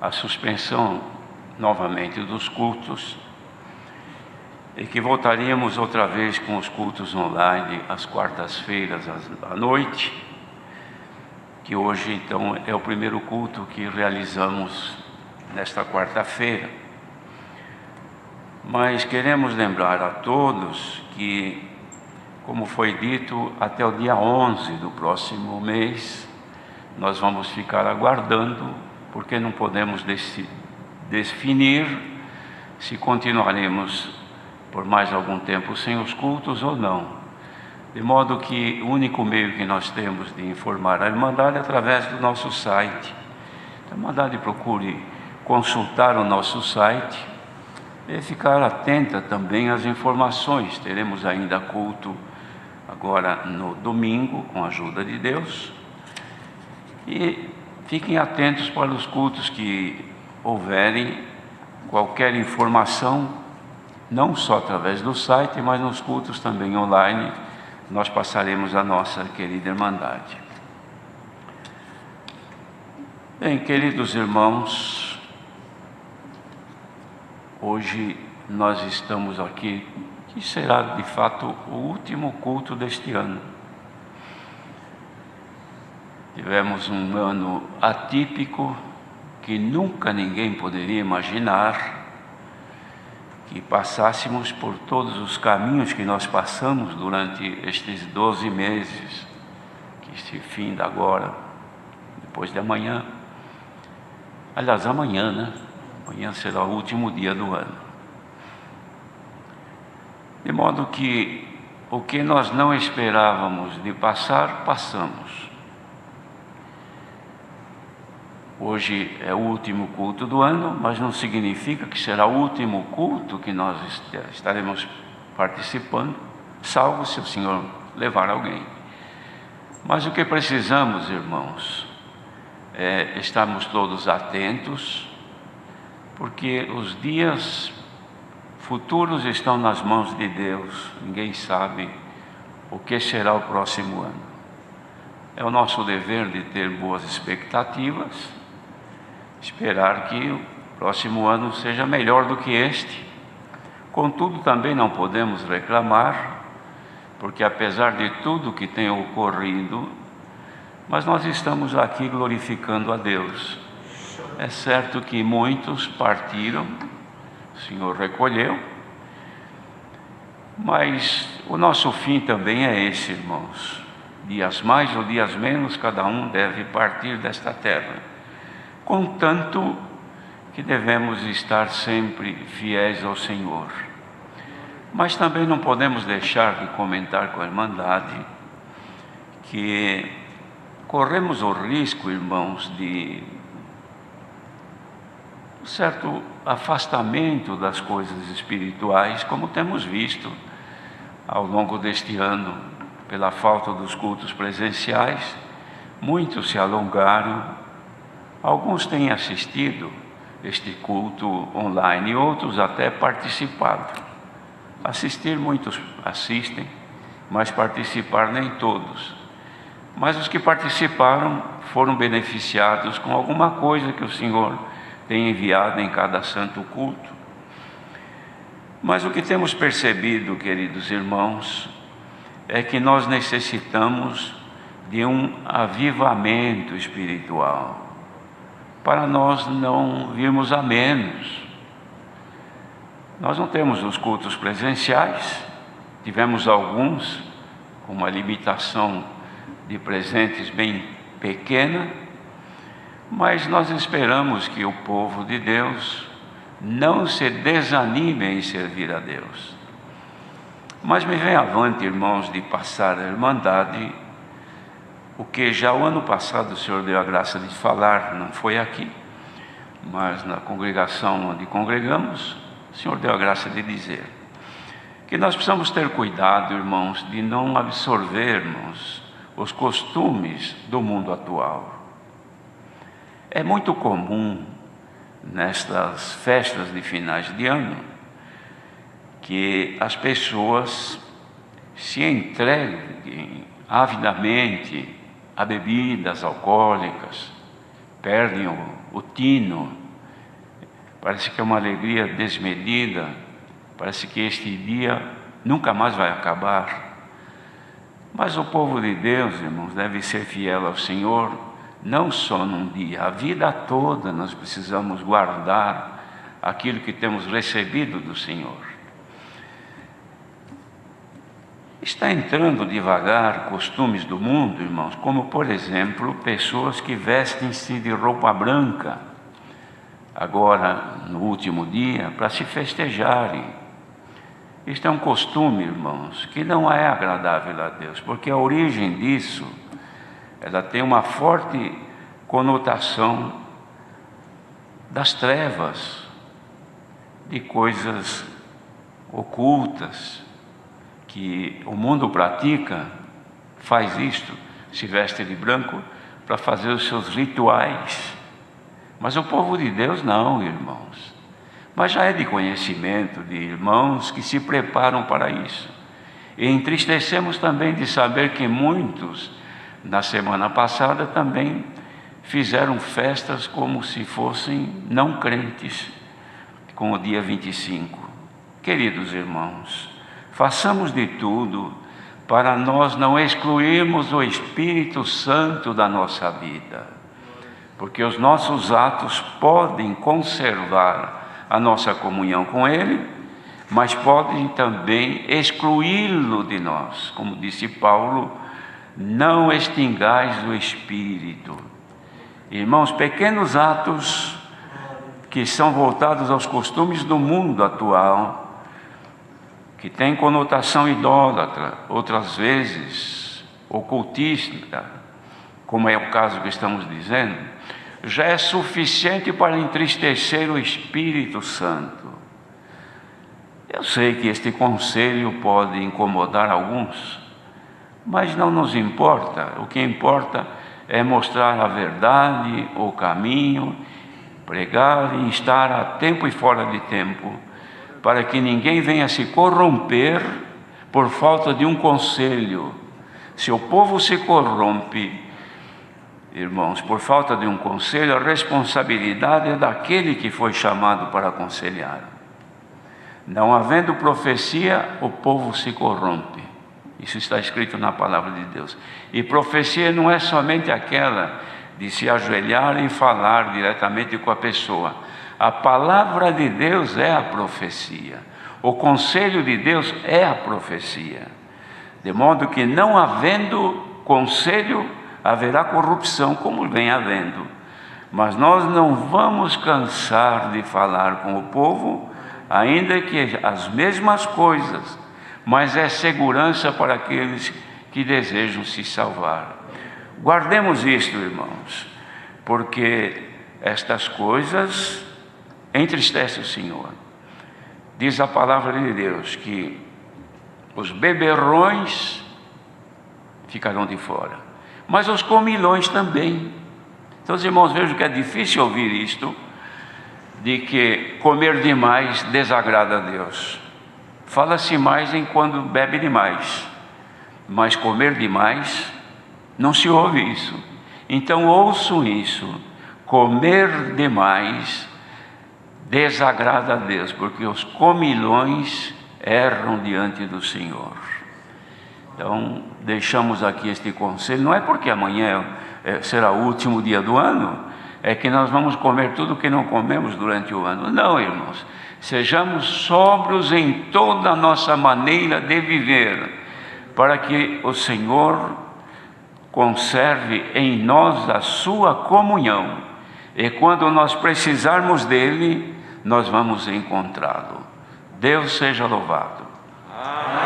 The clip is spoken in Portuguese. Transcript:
a suspensão novamente dos cultos e que voltaríamos outra vez com os cultos online às quartas-feiras à noite, que hoje então é o primeiro culto que realizamos nesta quarta-feira. Mas queremos lembrar a todos que, como foi dito, até o dia 11 do próximo mês, nós vamos ficar aguardando, porque não podemos definir se continuaremos por mais algum tempo sem os cultos ou não. De modo que o único meio que nós temos de informar a Irmandade é através do nosso site. A Irmandade procure consultar o nosso site e ficar atenta também às informações. Teremos ainda culto agora no domingo, com a ajuda de Deus. E fiquem atentos para os cultos que houverem, qualquer informação, não só através do site, mas nos cultos também online, nós passaremos a nossa querida Irmandade. Bem, queridos irmãos, hoje nós estamos aqui, que será de fato o último culto deste ano. Tivemos um ano atípico, que nunca ninguém poderia imaginar, que passássemos por todos os caminhos que nós passamos durante estes 12 meses, que se finda agora, depois de amanhã. Aliás, amanhã, né? Amanhã será o último dia do ano. De modo que o que nós não esperávamos de passar, passamos. Hoje é o último culto do ano, mas não significa que será o último culto que nós estaremos participando, salvo se o Senhor levar alguém. Mas o que precisamos, irmãos, é estarmos todos atentos, porque os dias futuros estão nas mãos de Deus. Ninguém sabe o que será o próximo ano. É o nosso dever de ter boas expectativas, esperar que o próximo ano seja melhor do que este. Contudo, também não podemos reclamar, porque apesar de tudo que tem ocorrido, mas nós estamos aqui glorificando a Deus. É certo que muitos partiram, o Senhor recolheu, mas o nosso fim também é esse, irmãos. Dias mais ou dias menos, cada um deve partir desta terra. Contanto que devemos estar sempre fiéis ao Senhor. Mas também não podemos deixar de comentar com a Irmandade que corremos o risco, irmãos, de um certo afastamento das coisas espirituais, como temos visto ao longo deste ano, pela falta dos cultos presenciais. Muitos se alongaram. Alguns têm assistido este culto online, outros até participado. Assistir, muitos assistem, mas participar nem todos. Mas os que participaram foram beneficiados com alguma coisa que o Senhor tem enviado em cada santo culto. Mas o que temos percebido, queridos irmãos, é que nós necessitamos de um avivamento espiritual, para nós não virmos a menos. Nós não temos os cultos presenciais, tivemos alguns com uma limitação de presentes bem pequena, mas nós esperamos que o povo de Deus não se desanime em servir a Deus. Mas me vem avante, irmãos, de passar a Irmandade o que já o ano passado o Senhor deu a graça de falar, não foi aqui, mas na congregação onde congregamos, o Senhor deu a graça de dizer que nós precisamos ter cuidado, irmãos, de não absorvermos os costumes do mundo atual. É muito comum nestas festas de finais de ano que as pessoas se entreguem avidamente a bebidas alcoólicas, perdem o tino, Parece que é uma alegria desmedida, parece que este dia nunca mais vai acabar. Mas o povo de Deus, irmãos, deve ser fiel ao Senhor, não só num dia, a vida toda nós precisamos guardar aquilo que temos recebido do Senhor. Está entrando devagar costumes do mundo, irmãos, como por exemplo, pessoas que vestem-se de roupa branca, agora no último dia, para se festejarem. Isto é um costume, irmãos, que não é agradável a Deus, porque a origem disso, ela tem uma forte conotação das trevas, de coisas ocultas, que o mundo pratica, faz isto, se veste de branco para fazer os seus rituais. Mas o povo de Deus não, irmãos. Mas já é de conhecimento de irmãos que se preparam para isso. E entristecemos também de saber que muitos, na semana passada, também fizeram festas como se fossem não crentes, com o dia 25. Queridos irmãos, façamos de tudo para nós não excluirmos o Espírito Santo da nossa vida, porque os nossos atos podem conservar a nossa comunhão com Ele, mas podem também excluí-lo de nós. Como disse Paulo, não extingais o Espírito. Irmãos, pequenos atos que são voltados aos costumes do mundo atual, que tem conotação idólatra, outras vezes ocultista, como é o caso que estamos dizendo, já é suficiente para entristecer o Espírito Santo. Eu sei que este conselho pode incomodar alguns, mas não nos importa. O que importa é mostrar a verdade, o caminho, pregar e estar a tempo e fora de tempo, para que ninguém venha se corromper por falta de um conselho. Se o povo se corrompe, irmãos, por falta de um conselho, a responsabilidade é daquele que foi chamado para aconselhar. Não havendo profecia, o povo se corrompe. Isso está escrito na palavra de Deus. E profecia não é somente aquela de se ajoelhar e falar diretamente com a pessoa. A palavra de Deus é a profecia. O conselho de Deus é a profecia. De modo que, não havendo conselho, haverá corrupção, como vem havendo. Mas nós não vamos cansar de falar com o povo, ainda que as mesmas coisas, mas é segurança para aqueles que desejam se salvar. Guardemos isto, irmãos, porque estas coisas entristecem o Senhor. Diz a palavra de Deus que os beberrões ficarão de fora, mas os comilões também. Então, os irmãos, vejam que é difícil ouvir isto, de que comer demais desagrada a Deus. Fala-se mais em quando bebe demais, mas comer demais, não se ouve isso. Então ouçam isso: comer demais desagrada a Deus, porque os comilões erram diante do Senhor. Então, deixamos aqui este conselho. Não é porque amanhã será o último dia do ano, é que nós vamos comer tudo o que não comemos durante o ano. Não, irmãos. Sejamos sóbrios em toda a nossa maneira de viver, para que o Senhor conserve em nós a sua comunhão. E quando nós precisarmos dele, nós vamos encontrá-lo. Deus seja louvado. Amém.